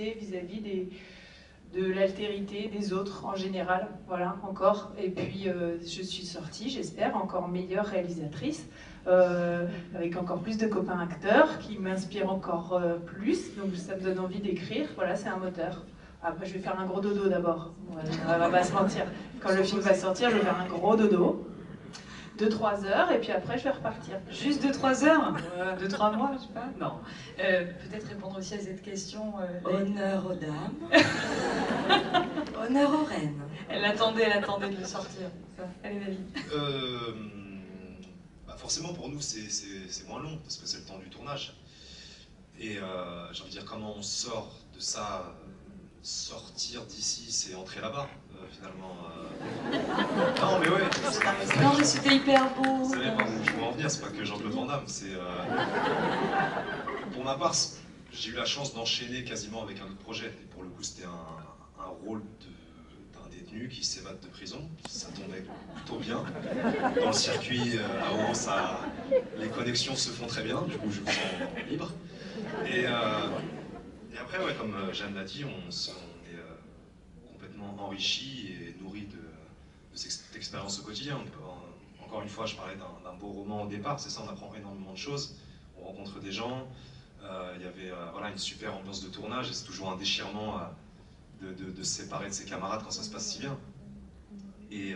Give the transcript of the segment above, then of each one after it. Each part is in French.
curiosité vis-à-vis de l'altérité des autres en général, voilà, encore. Et puis je suis sortie, j'espère, encore meilleure réalisatrice, avec encore plus de copains acteurs qui m'inspirent encore plus, donc ça me donne envie d'écrire, voilà, c'est un moteur. Après je vais faire un gros dodo d'abord, on va pas se mentir. Quand le film va sortir, je vais faire un gros dodo. 2-3 heures, et puis après je vais repartir. Juste 2-3 heures 2-3 mois, je sais pas. Non. Peut-être répondre aussi à cette question. Honneur aux dames. Honneur aux reines. Elle attendait de le sortir. Allez, David. Forcément, pour nous, c'est moins long, parce que c'est le temps du tournage. Et j'ai envie de dire, comment on sort de ça? Sortir d'ici, c'est entrer là-bas, finalement. Non, mais ouais. Non, mais c'était hyper beau. Vous savez pas où je veux en venir, c'est pas que Jean-Claude Van Damme, c'est... Pour ma part, j'ai eu la chance d'enchaîner quasiment avec un autre projet. Et pour le coup, c'était un rôle d'un détenu qui s'évade de prison. Ça tombait plutôt bien. Dans le circuit, à Oran, les connexions se font très bien, du coup, je me sens libre. Et après, ouais, comme Jeanne l'a dit, on est complètement enrichi et nourri de cette expérience au quotidien. Encore une fois, je parlais d'un beau roman au départ, c'est ça, on apprend énormément de choses, on rencontre des gens, il y avait voilà, une super ambiance de tournage, et c'est toujours un déchirement de se séparer de ses camarades quand ça se passe si bien. Et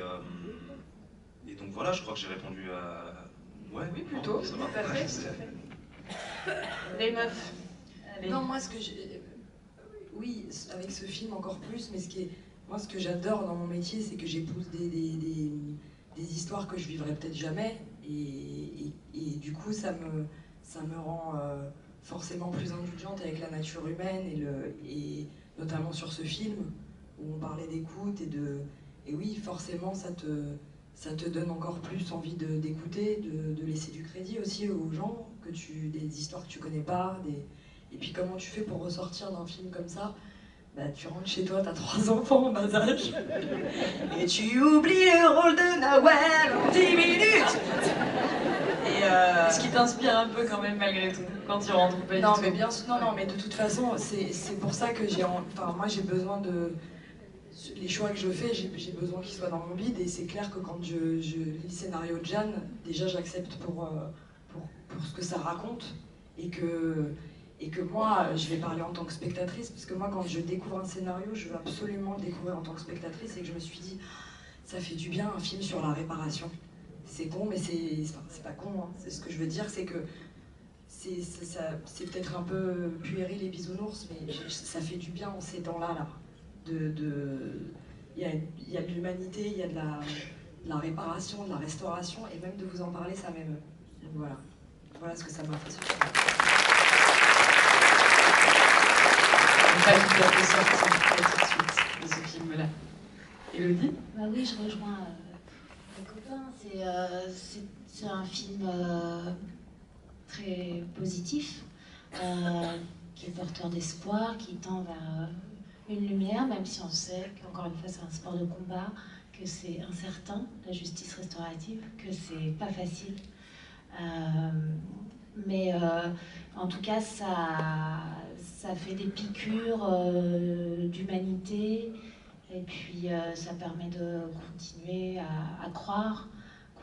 donc voilà, je crois que j'ai répondu à... Ouais, oui, plutôt, ça va. Tout à fait. Les meufs. Allez. Non, moi, oui, avec ce film encore plus, mais moi, ce que j'adore dans mon métier, c'est que j'épouse des histoires que je vivrai peut-être jamais, et du coup, ça me rend forcément plus indulgente avec la nature humaine, et notamment sur ce film, où on parlait d'écoute, et oui, forcément, ça te donne encore plus envie d'écouter, de laisser du crédit aussi aux gens, des histoires que tu connais pas, et puis comment tu fais pour ressortir d'un film comme ça? Bah, tu rentres chez toi, t'as 3 enfants en bas âge, et tu oublies le rôle de Nawel en 10 minutes. Ce qui t'inspire un peu quand même malgré tout, quand tu rentres pas non, du mais tout. bien sûr, non, mais de toute façon, c'est pour ça que moi j'ai besoin les choix que je fais, j'ai besoin qu'ils soient dans mon bide, et c'est clair que quand je lis le scénario de Jeanne, déjà j'accepte pour ce que ça raconte, et que moi, je vais parler en tant que spectatrice, parce que moi, quand je découvre un scénario, je veux absolument le découvrir en tant que spectatrice, et que je me suis dit, ça fait du bien un film sur la réparation. C'est con, mais c'est pas con, hein. Ce que je veux dire, c'est que c'est peut-être un peu puéril et bisounours, mais ça fait du bien en ces temps-là, là. Il y a de l'humanité, il y a de la réparation, de la restauration, et même de vous en parler, ça m'émeut. Donc voilà. Voilà ce que ça m'a fait. Pas tout à fait sorti tout de suite de ce film-là. Élodie? Bah oui, je rejoins mes copains. C'est un film très positif, qui est porteur d'espoir, qui tend vers une lumière, même si on sait qu'encore une fois c'est un sport de combat, que c'est incertain, la justice restaurative, que c'est pas facile. Mais en tout cas, ça fait des piqûres d'humanité, et puis ça permet de continuer à croire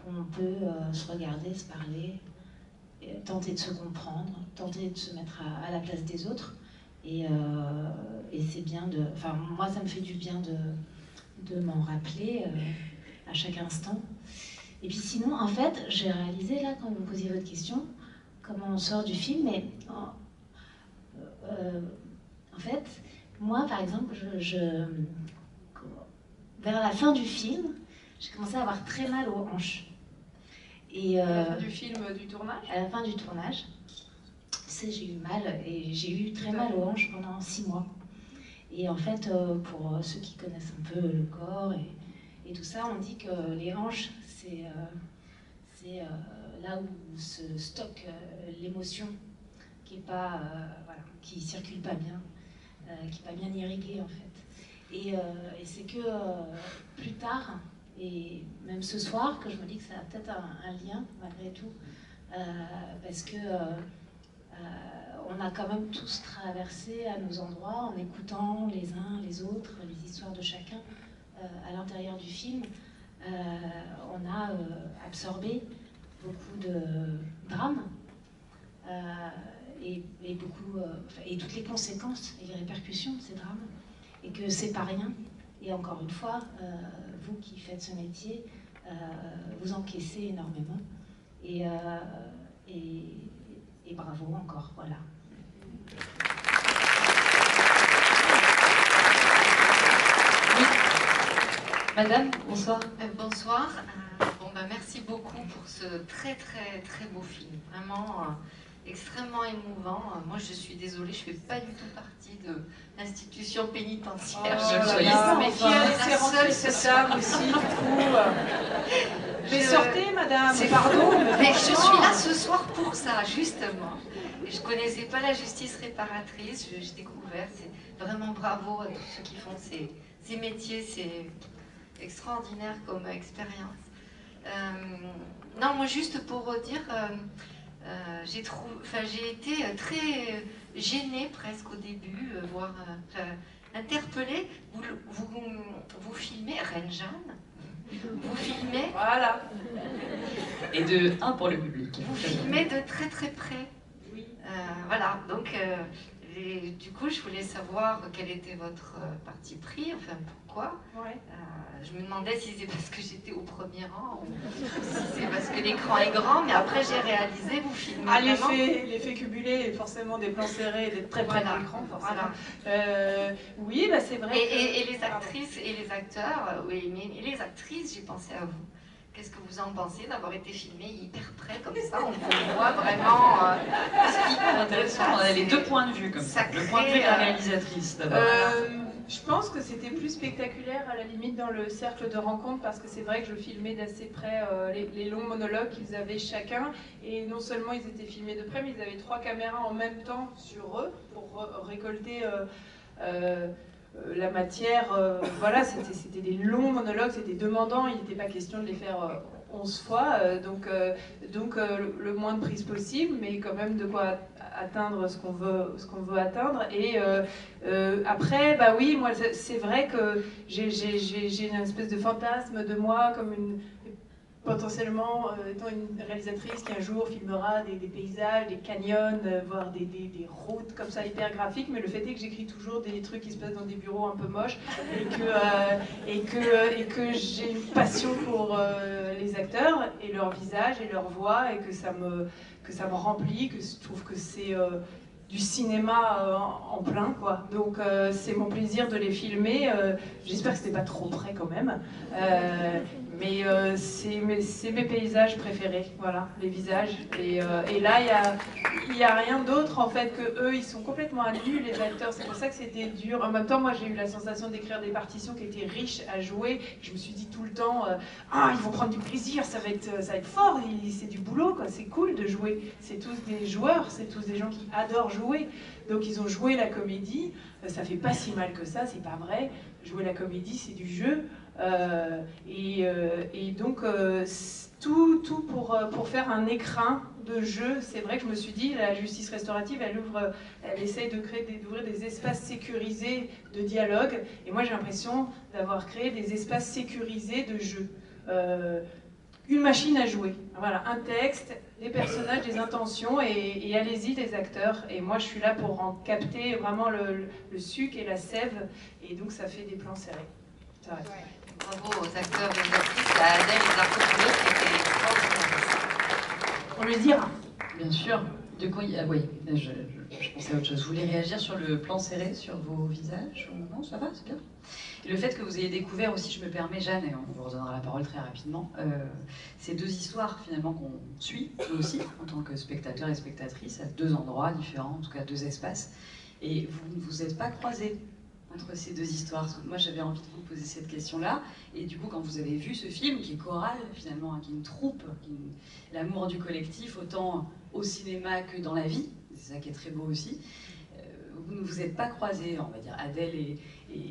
qu'on peut se regarder, se parler, tenter de se comprendre, tenter de se mettre à la place des autres. Et c'est bien de... Enfin, moi, ça me fait du bien de m'en rappeler à chaque instant. Et puis sinon, en fait, j'ai réalisé, là, quand vous me posiez votre question, comment on sort du film, mais en fait, moi, par exemple, vers la fin du film, j'ai commencé à avoir très mal aux hanches. Et, à la fin du film, du tournage? À la fin du tournage, j'ai eu mal, et j'ai eu très mal aux hanches pendant 6 mois. Et en fait, pour ceux qui connaissent un peu le corps et tout ça, on dit que les hanches, c'est là où se stocke l'émotion qui est pas, voilà, qui circule pas bien, qui est pas bien irriguée en fait. Et c'est que plus tard, et même ce soir, que je me dis que ça a peut-être un lien malgré tout, parce que on a quand même tous traversé à nos endroits en écoutant les uns les autres, les histoires de chacun à l'intérieur du film. On a absorbé beaucoup de drames et toutes les conséquences et les répercussions de ces drames, et que c'est pas rien. Et encore une fois, vous qui faites ce métier, vous encaissez énormément. Et bravo encore, voilà. Oui. Madame, bonsoir. Bonsoir. Merci beaucoup pour ce très très très beau film. Vraiment extrêmement émouvant. Moi, je suis désolée, je ne fais pas du tout partie de l'institution pénitentiaire. Mais qui a laissé rentrer cette dame aussi, du coup Mais sortez, madame, pardon. Mais je suis là ce soir pour ça, justement. Et je ne connaissais pas la justice réparatrice, j'ai découvert. C'est vraiment bravo à tous ceux qui font ces métiers, c'est extraordinaire comme expérience. Non, moi, juste pour dire... j'ai été très gênée presque au début, voire interpellée. Vous filmez Reine Jeanne, vous filmez. Voilà. Et de 1 pour le public. Vous filmez de très très près. Oui. Voilà, donc du coup, je voulais savoir quel était votre parti pris, enfin pourquoi. Ouais. Je me demandais si c'est parce que j'étais au premier rang ou si c'est parce que l'écran est grand, mais après j'ai réalisé, vous filmez vraiment. L'effet cumulé, forcément des plans serrés et d'être très près de l'écran, forcément. Voilà. Oui, bah, c'est vrai. Et les actrices et les acteurs, oui, mais les actrices, j'ai pensé à vous. Qu'est-ce que vous en pensez d'avoir été filmé hyper près comme ça? On voit vraiment c'est hyper intéressant, on a les deux points de vue comme ça. Le point de vue de la réalisatrice d'abord. Je pense que c'était plus spectaculaire à la limite dans le cercle de rencontre, parce que c'est vrai que je filmais d'assez près les longs monologues qu'ils avaient chacun, et non seulement ils étaient filmés de près, mais ils avaient 3 caméras en même temps sur eux pour récolter la matière. Voilà, c'était des longs monologues, c'était demandant, il n'était pas question de les faire 11 fois, donc le moins de prise possible, mais quand même de quoi atteindre ce qu'on veut atteindre. Et après, bah oui, moi c'est vrai que j'ai une espèce de fantasme de moi comme potentiellement étant une réalisatrice qui un jour filmera des paysages, des canyons, voire des routes comme ça hyper graphiques, mais le fait est que j'écris toujours des trucs qui se passent dans des bureaux un peu moches, et que j'ai une passion pour les acteurs et leur visage et leur voix, et que ça me remplit, que je trouve que c'est du cinéma en plein, quoi. Donc c'est mon plaisir de les filmer. J'espère que c'était pas trop près quand même. Mais c'est mes paysages préférés, voilà, les visages. Et là, il y a rien d'autre en fait que eux. Ils sont complètement à nu, les acteurs. C'est pour ça que c'était dur. En même temps, moi, j'ai eu la sensation d'écrire des partitions qui étaient riches à jouer. Je me suis dit tout le temps, ils vont prendre du plaisir, ça va être fort. C'est du boulot, quoi. C'est cool de jouer. C'est tous des joueurs, c'est tous des gens qui adorent jouer. Donc ils ont joué la comédie. Ça fait pas si mal que ça, c'est pas vrai. Jouer la comédie, c'est du jeu. Et donc tout pour faire un écrin de jeu. C'est vrai que je me suis dit, la justice restaurative, elle essaye d'ouvrir des espaces sécurisés de dialogue, et moi j'ai l'impression d'avoir créé des espaces sécurisés de jeu. Une machine à jouer, voilà, un texte, des personnages, des intentions, et allez-y les acteurs. Et moi je suis là pour en capter vraiment le suc et la sève, et donc ça fait des plans serrés. Ça reste. Ouais. Bravo aux acteurs et aux actrices, à Adèle et Zarco, c'était extraordinaire. On le dira. Bien sûr. De quoi oui, je pensais à autre chose. Vous voulez réagir sur le plan serré, sur vos visages ou non, ça va, c'est bien. Et le fait que vous ayez découvert aussi, je me permets, Jeanne, et on vous redonnera la parole très rapidement, ces deux histoires finalement qu'on suit, nous aussi, en tant que spectateurs et spectatrices, à deux endroits différents, en tout cas deux espaces, et vous ne vous êtes pas croisés entre ces deux histoires. Moi, j'avais envie de vous poser cette question-là, et du coup, quand vous avez vu ce film, qui est choral, finalement, qui est une troupe, l'amour du collectif, autant au cinéma que dans la vie, c'est ça qui est très beau aussi, vous ne vous êtes pas croisés, on va dire Adèle et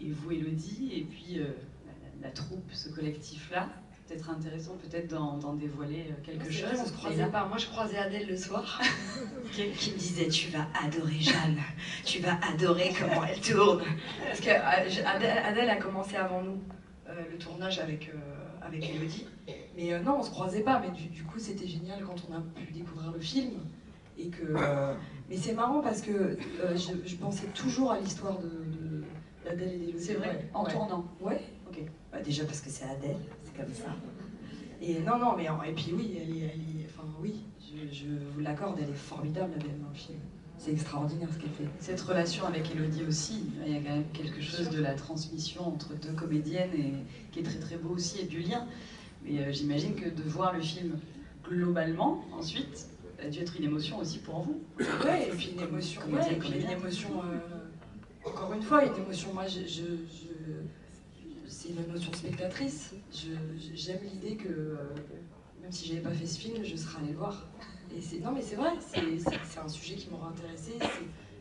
vous, Élodie, et puis la troupe, ce collectif-là. peut-être intéressant peut-être d'en dévoiler quelque C'est chose. vrai, on se croisait pas. Moi, je croisais Adèle le soir, qui me disait tu vas adorer Jeanne, tu vas adorer comment elle tourne. Parce que Adèle a commencé avant nous le tournage avec Elodie. Mais non, on se croisait pas. Mais du coup, c'était génial quand on a pu découvrir le film. Et que, mais c'est marrant parce que je pensais toujours à l'histoire d'Adèle et d'Elodie. C'est vrai, en tournant. Ouais. Ok. Bah, déjà parce que c'est Adèle, c'est comme ça. Et non, mais et puis oui, enfin oui, je vous l'accorde, elle est formidable Adèle dans le film. C'est extraordinaire ce qu'elle fait. Cette relation avec Elodie aussi, il y a quand même quelque chose de la transmission entre deux comédiennes et qui est très très beau aussi, et du lien. Mais j'imagine que de voir le film globalement, ensuite, a dû être une émotion aussi pour vous. Ouais, et puis une émotion, encore une fois, une émotion, moi c'est une émotion spectatrice. J'aime l'idée que, même si j'avais pas fait ce film, je serais allée le voir. Et non mais c'est vrai, c'est un sujet qui m'aura intéressée.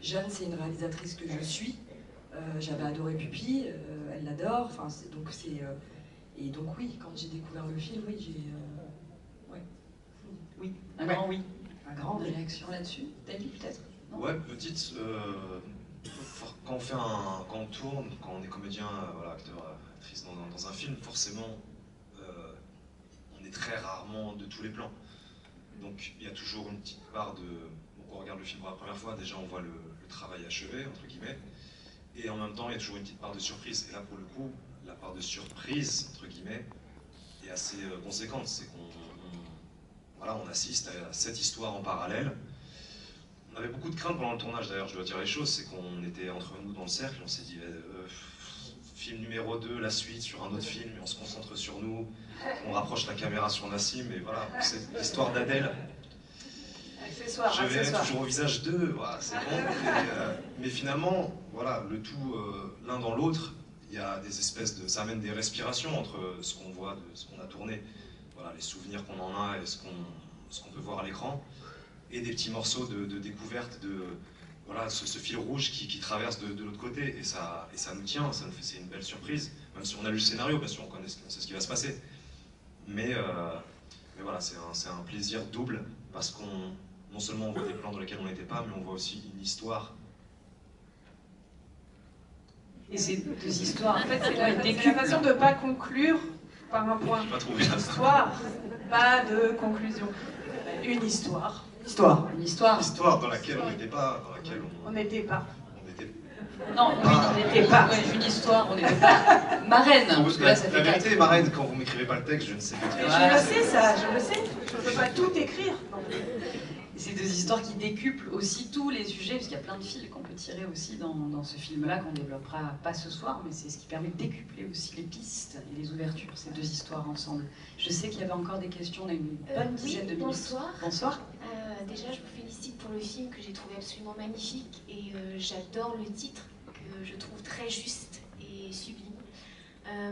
Jeanne, c'est une réalisatrice que je suis. J'avais adoré Pupi, elle l'adore. Enfin, et donc oui, quand j'ai découvert le film, oui, Oui, un grand oui. Un grand réaction là-dessus. David peut-être? Ouais, petite. Quand on tourne, quand on est comédien, voilà, acteur, actrice dans un film, forcément, on est très rarement de tous les plans. Donc il y a toujours une petite part de... Quand on regarde le film pour la première fois, déjà on voit le travail achevé, entre guillemets, et en même temps il y a toujours une petite part de surprise. Et là pour le coup, la part de surprise, entre guillemets, est assez conséquente. C'est on assiste à cette histoire en parallèle. On avait beaucoup de craintes pendant le tournage d'ailleurs, je dois dire les choses, c'est qu'on était entre nous dans le cercle, on s'est dit film numéro 2, la suite sur un autre film, et on se concentre sur nous, on rapproche la caméra sur Nassim, et voilà, c'est l'histoire d'Adèle. Je verrai toujours au visage d'eux, voilà, c'est bon. Mais finalement, voilà, le tout l'un dans l'autre, il y a des espèces de... ça amène des respirations entre ce qu'on voit, de ce qu'on a tourné, voilà, les souvenirs qu'on en a et ce qu'on peut voir à l'écran, et des petits morceaux de découverte de... Voilà, ce fil rouge qui traverse de l'autre côté, et ça nous tient, c'est une belle surprise, même si on a lu le scénario, bien sûr, on sait ce qui va se passer. Mais voilà, c'est un plaisir double, parce qu'on non seulement on voit des plans dans lesquels on n'était pas, mais on voit aussi une histoire. Et ces deux histoires, en fait, C'est la façon de ne pas conclure par un point. J'ai pas trouvé ça. Histoire, pas de conclusion. Une histoire. Une histoire. Histoire dans laquelle on n'était pas, dans laquelle On n'était pas. on était... Non, oui, Ah. on n'était pas. Ouais, une histoire, on n'était pas. Marraine, parce que là, ça fait La vérité, 4. Marraine, quand vous m'écrivez pas le texte, je ne sais pas dire. Voilà. Je le sais ça, je le sais. Je ne peux pas tout écrire. Non. C'est des histoires qui décuplent aussi tous les sujets, parce qu'il y a plein de fils qu'on peut tirer aussi dans ce film-là, qu'on développera pas ce soir, mais c'est ce qui permet de décupler aussi les pistes et les ouvertures, ces deux histoires ensemble. Je sais qu'il y avait encore des questions, on a une bonne dizaine de minutes. Bonsoir. Bonsoir. Déjà, je vous félicite pour le film que j'ai trouvé absolument magnifique et j'adore le titre que je trouve très juste et sublime.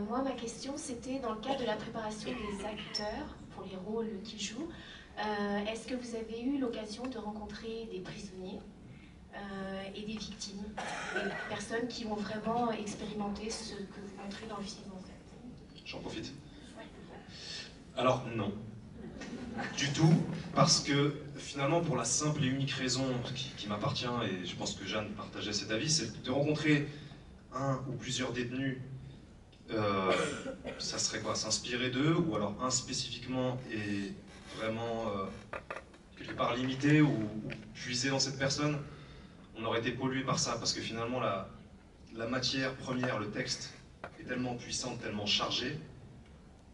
Moi, ma question, c'était dans le cadre de la préparation des acteurs pour les rôles qu'ils jouent. Est-ce que vous avez eu l'occasion de rencontrer des prisonniers et des victimes, des personnes qui ont vraiment expérimenté ce que vous montrez dans le film en fait? J'en profite. Alors non, du tout, parce que finalement pour la simple et unique raison qui m'appartient, et je pense que Jeanne partageait cet avis, c'est de rencontrer un ou plusieurs détenus, ça serait quoi? S'inspirer d'eux, ou alors un spécifiquement et vraiment quelque part limité ou puiser dans cette personne, on aurait été pollué par ça, parce que finalement la matière première, le texte, est tellement puissante, tellement chargée,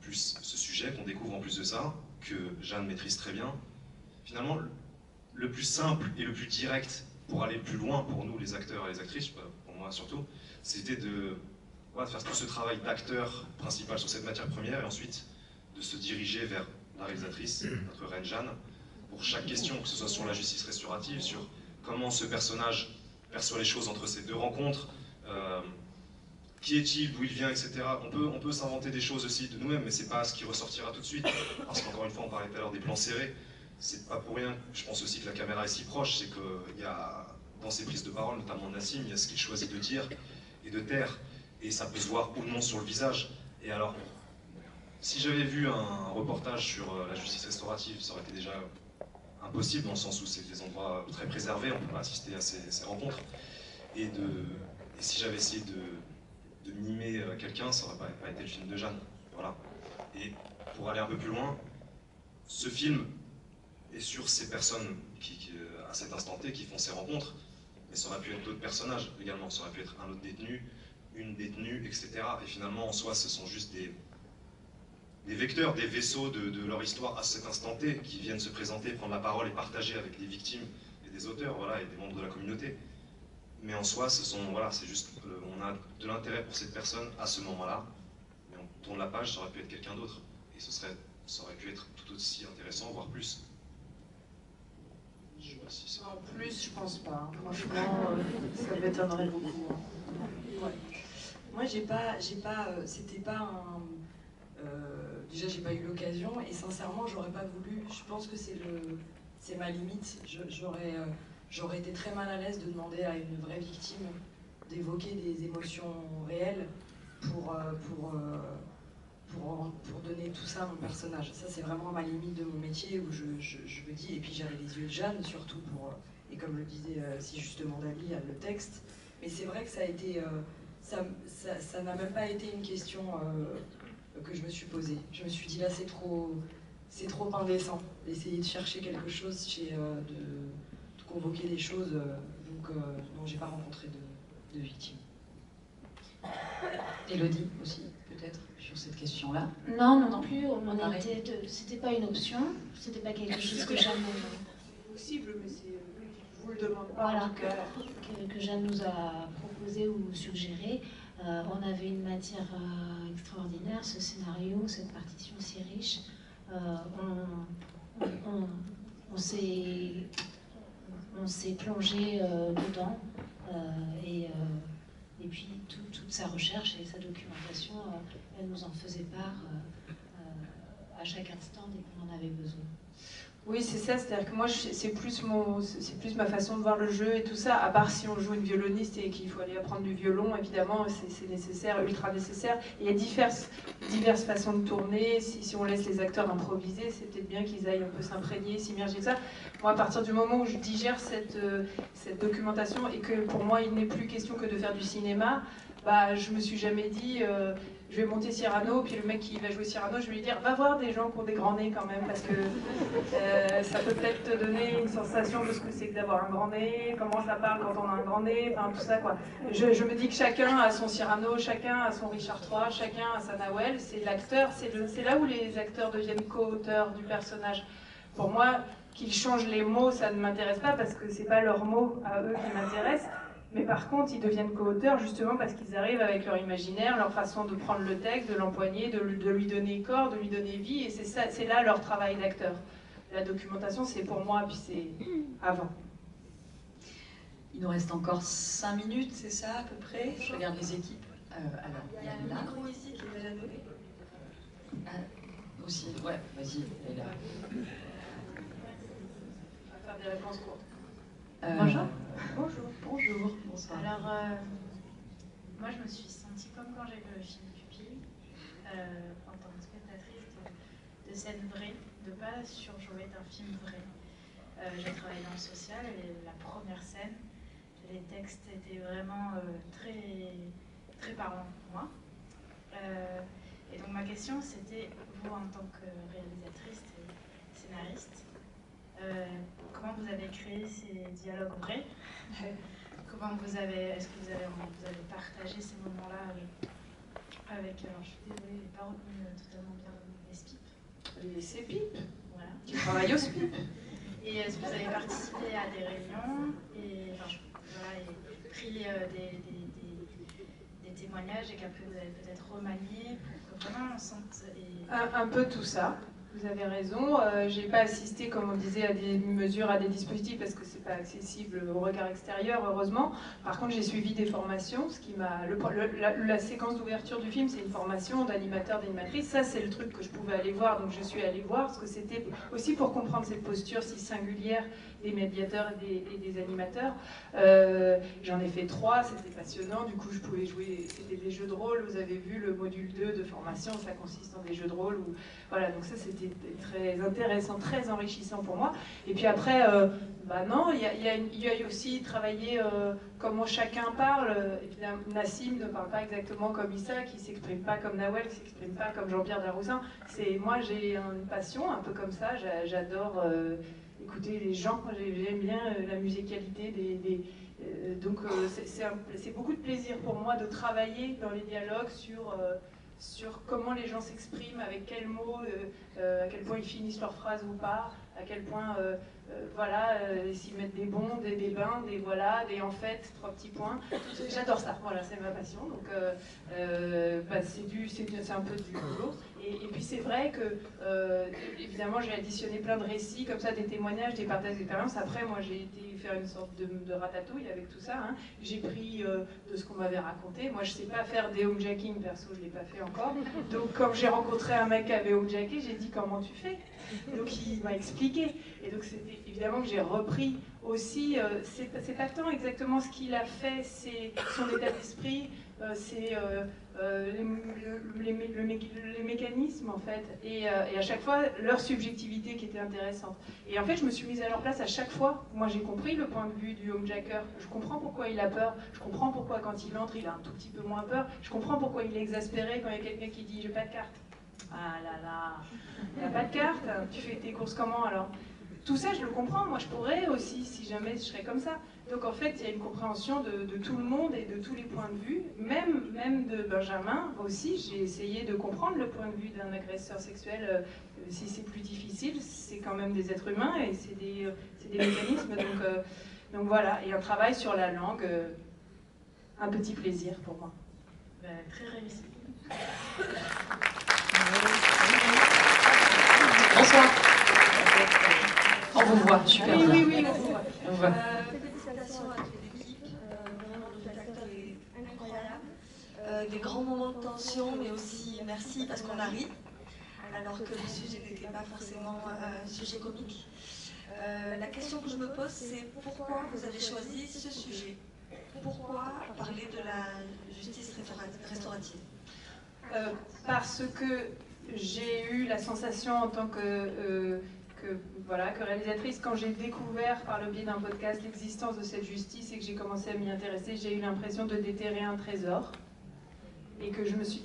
plus ce sujet qu'on découvre en plus de ça, que Jeanne maîtrise très bien. Finalement, le plus simple et le plus direct pour aller plus loin pour nous, les acteurs et les actrices, pour moi surtout, c'était de faire tout ce travail d'acteur principal sur cette matière première, et ensuite de se diriger vers la réalisatrice, notre reine Jeanne, pour chaque question, que ce soit sur la justice restaurative, sur comment ce personnage perçoit les choses entre ces deux rencontres, qui est-il, d'où il vient, etc. On peut s'inventer des choses aussi de nous-mêmes, mais c'est pas ce qui ressortira tout de suite, parce qu'encore une fois, on parlait tout à l'heure des plans serrés, c'est pas pour rien, je pense aussi que la caméra est si proche, c'est qu'il y a, dans ses prises de parole, notamment Nassim, il y a ce qu'il choisit de dire et de taire, et ça peut se voir ou non sur le visage, et alors, Si j'avais vu un reportage sur la justice restaurative, ça aurait été déjà impossible dans le sens où c'est des endroits très préservés, on ne peut pas assister à ces rencontres. Et si j'avais essayé de mimer quelqu'un, ça n'aurait pas été le film de Jeanne. Voilà. Et pour aller un peu plus loin, ce film est sur ces personnes à cet instant T qui font ces rencontres, mais ça aurait pu être d'autres personnages également, ça aurait pu être un autre détenu, une détenue, etc. Et finalement, en soi, ce sont juste des vecteurs, des vaisseaux de leur histoire à cet instant T, qui viennent se présenter, prendre la parole et partager avec des victimes et des auteurs, voilà, et des membres de la communauté. Mais en soi, c'est juste, on a de l'intérêt pour cette personne à ce moment-là, mais on tourne la page, ça aurait pu être quelqu'un d'autre, et ça aurait pu être tout aussi intéressant, voire plus. Je sais pas si en plus, je pense pas. Franchement, ça m'étonnerait beaucoup. Ouais. Moi, c'était pas un... déjà, j'ai pas eu l'occasion et sincèrement, j'aurais pas voulu. Je pense que c'est ma limite. J'aurais été très mal à l'aise de demander à une vraie victime d'évoquer des émotions réelles pour donner tout ça à mon personnage. Ça, c'est vraiment ma limite de mon métier où je me dis. Et puis, j'avais les yeux de Jeanne surtout et comme le disait si justement Dali, le texte. Mais c'est vrai que ça a été. Ça n'a même pas été une question que je me suis posée. Je me suis dit là c'est trop indécent d'essayer de chercher quelque chose, de convoquer des choses. Donc non, j'ai pas rencontré de victimes. Élodie aussi, peut-être, sur cette question-là. Non plus. C'était pas une option. C'était pas quelque chose que Jeanne. Possible, mais je vous le demande pas. Voilà, En tout cas. que Jeanne nous a proposé ou suggéré. On avait une matière extraordinaire, ce scénario, cette partition si riche. On s'est plongé dedans et puis toute sa recherche et sa documentation, elle nous en faisait part à chaque instant dès qu'on en avait besoin. Oui, c'est ça, c'est-à-dire que moi, c'est plus ma façon de voir le jeu et tout ça, à part si on joue une violoniste et qu'il faut aller apprendre du violon, évidemment, c'est nécessaire, ultra nécessaire. Et il y a diverses façons de tourner, si on laisse les acteurs improviser, c'est peut-être bien qu'ils aillent un peu s'imprégner, s'immerger de ça. Moi, à partir du moment où je digère cette documentation et que pour moi, il n'est plus question que de faire du cinéma, bah, je me suis jamais dit... je vais monter Cyrano, puis le mec qui va jouer Cyrano, je vais lui dire va voir des gens qui ont des grands nez quand même, parce que ça peut peut-être te donner une sensation de ce que c'est que d'avoir un grand nez, comment ça parle quand on a un grand nez, enfin tout ça quoi. Je me dis que chacun a son Cyrano, chacun a son Richard III, chacun a sa Nawel, c'est l'acteur, c'est là où les acteurs deviennent co-auteurs du personnage. Pour moi, qu'ils changent les mots, ça ne m'intéresse pas, parce que c'est pas leurs mots à eux qui m'intéressent. Mais par contre, ils deviennent co-auteurs justement parce qu'ils arrivent avec leur imaginaire, leur façon de prendre le texte, de l'empoigner, de lui donner corps, de lui donner vie, et c'est là leur travail d'acteur. La documentation, c'est pour moi, puis c'est avant. Il nous reste encore 5 minutes, c'est ça à peu près? Je regarde les équipes. Alors, il y a le micro ici qui est déjà donné. Aussi, ouais, vas-y, elle est là. On va faire des réponses courtes. Bonjour. Bonjour, bonsoir. Alors, moi je me suis sentie comme quand j'ai vu le film Pupille, en tant que spectatrice de scènes vraies, de ne pas surjouer d'un film vrai. J'ai travaillé dans le social et la première scène, les textes étaient vraiment très, très parlants pour moi. Et donc ma question c'était, vous en tant que réalisatrice et scénariste, comment vous avez créé ces dialogues vrais? Est-ce que vous avez partagé ces moments-là avec alors je suis désolée, j'ai pas retenu totalement bien les SPIP. Les CPIP, Voilà. qui travaillent au SPIP. Et est-ce que vous avez participé à des réunions et pris des témoignages et qu'après vous avez peut-être remanié pour que vraiment on sente... Un peu tout ça. Vous avez raison. J'ai pas assisté, comme on disait, à des mesures, à des dispositifs parce que c'est pas accessible au regard extérieur, heureusement. Par contre, j'ai suivi des formations. Ce qui m'a, la séquence d'ouverture du film, c'est une formation d'animateur, d'animatrice. Ça, c'est le truc que je pouvais aller voir. Donc, je suis allée voir parce que c'était aussi pour comprendre cette posture si singulière des médiateurs et des animateurs. J'en ai fait 3, c'était passionnant, du coup je pouvais jouer, c'était des jeux de rôle, vous avez vu le module 2 de formation, ça consiste en des jeux de rôle, voilà, donc ça c'était très intéressant, très enrichissant pour moi. Et puis après, non, il y a aussi travailler comment chacun parle. Évidemment, Nassim ne parle pas exactement comme Issa, qui ne s'exprime pas comme Nawel, qui ne s'exprime pas comme Jean-Pierre Daroussin. Moi j'ai une passion un peu comme ça, j'adore écouter les gens, j'aime bien la musicalité donc c'est beaucoup de plaisir pour moi de travailler dans les dialogues sur comment les gens s'expriment, avec quels mots, à quel point ils finissent leur phrase ou pas, à quel point s'ils mettent des bons, des bains, des voilà, des en fait, 3 petits points. J'adore ça, voilà, c'est ma passion. Donc c'est un peu du boulot. Et puis c'est vrai que, évidemment, j'ai additionné plein de récits, comme ça, des témoignages, des partages d'expériences. Après, moi, j'ai été faire une sorte de ratatouille avec tout ça. Hein. J'ai pris de ce qu'on m'avait raconté. Moi, je ne sais pas faire des homejacking, perso, je ne l'ai pas fait encore. Donc, quand j'ai rencontré un mec qui avait homejacké, j'ai dit, comment tu fais? Donc, il m'a expliqué. Et donc, c'était évidemment que j'ai repris aussi. C'est pas tant exactement ce qu'il a fait, c'est son état d'esprit, c'est les mécanismes en fait, et à chaque fois leur subjectivité qui était intéressante. Et en fait, je me suis mise à leur place à chaque fois. Moi, j'ai compris le point de vue du homejacker. Je comprends pourquoi il a peur. Je comprends pourquoi quand il entre, il a un tout petit peu moins peur. Je comprends pourquoi il est exaspéré quand il y a quelqu'un qui dit « j'ai pas de carte ». Ah là là, t'as pas de carte, tu fais tes courses comment alors? Tout ça, je le comprends, moi je pourrais aussi, si jamais je serais comme ça. Donc en fait, il y a une compréhension de tout le monde et de tous les points de vue, même de Benjamin aussi. J'ai essayé de comprendre le point de vue d'un agresseur sexuel, si c'est plus difficile, c'est quand même des êtres humains et c'est des mécanismes. Donc voilà, et un travail sur la langue, un petit plaisir pour moi. Très réussi. Bonsoir. On vous voit, super. Oui, on vous voit. On vous voit. Félicitations à toute l'équipe, vraiment le spectacle est incroyable. Des grands moments de tension, mais aussi merci parce qu'on a ri, alors que le sujet n'était pas forcément un sujet comique. La question que je me pose, c'est pourquoi vous avez choisi ce sujet? Pourquoi parler de la justice restaurative? Parce que j'ai eu la sensation en tant que réalisatrice, quand j'ai découvert par le biais d'un podcast l'existence de cette justice et que j'ai commencé à m'y intéresser, j'ai eu l'impression de déterrer un trésor et que je me suis